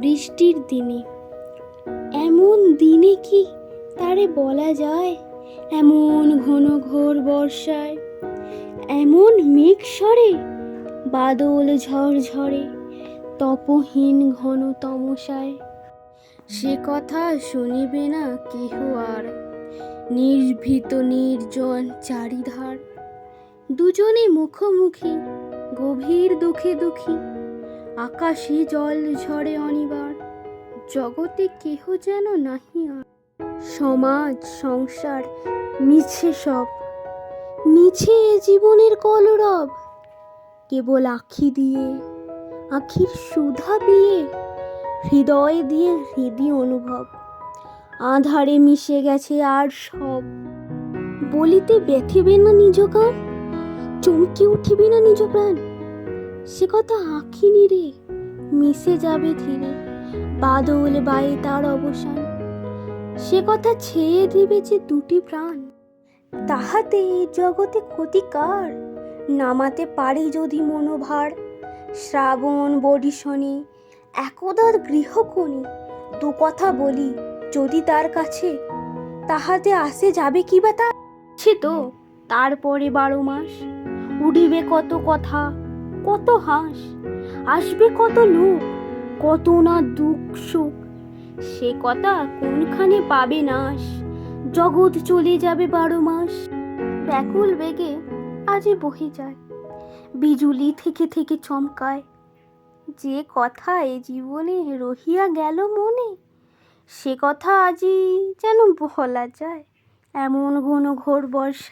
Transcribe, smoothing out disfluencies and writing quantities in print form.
বৃষ্টির দিনে, এমন দিনে কি তারে বলা যায়? এমন ঘন ঘোর বর্ষায়, এমন মেঘ সরে, বাদল ঝড় ঝরে, তপহীন ঘন তমসায়। সে কথা শুনিবে না কেহ আর, নির্ভীত নির্জন চারিধার। দুজনে মুখোমুখি, গভীর দুঃখে দুঃখী। আকাশে জল ঝরে অনিবার, জগতে কেহ যেন নাহি আর। সমাজ সংসার মিছে সব, মিছে এ জীবনের কলরব। কেবল আঁখি দিয়ে, আঁখির সুধা দিয়ে, হৃদয় দিয়ে হৃদি অনুভব। আঁধারে মিশে গেছে আর সব। বলিতে ব্যথিবে না নিজ গান, চমকে উঠিবে না নিজ প্রাণ। সে কথা আঁখি নিরে, মিশে যাবে ধীরে, বাদল বায়ে তার অবসান। সে কথা ছেয়ে দিবে যে দুটি প্রাণ। তাহাতে এই জগতে ক্ষতি কার? নামাতে পারি যদি মনোভার। শ্রাবণ বরিশনে একদার গৃহকোণে, দু কথা বলি যদি তার কাছে, তাহাতে আসে যাবে কি বা তার? সে তো তারপরে 12 মাস, উঠিবে কত কথা, কত হাস, আসবে কত লোক, কত না দুঃখ সুখ। সে কথা কোনখানে পাবে নাশ? জগৎ চলে যাবে 12 মাস। ব্যাকুল বেগে আজি বহি যায়, বিজুলি থেকে থেকে চমকায়। যে কথা এ জীবনে রহিয়া গেল মনে, সে কথা আজি যেন বলা যায়। এমন ঘন ঘোর বর্ষা,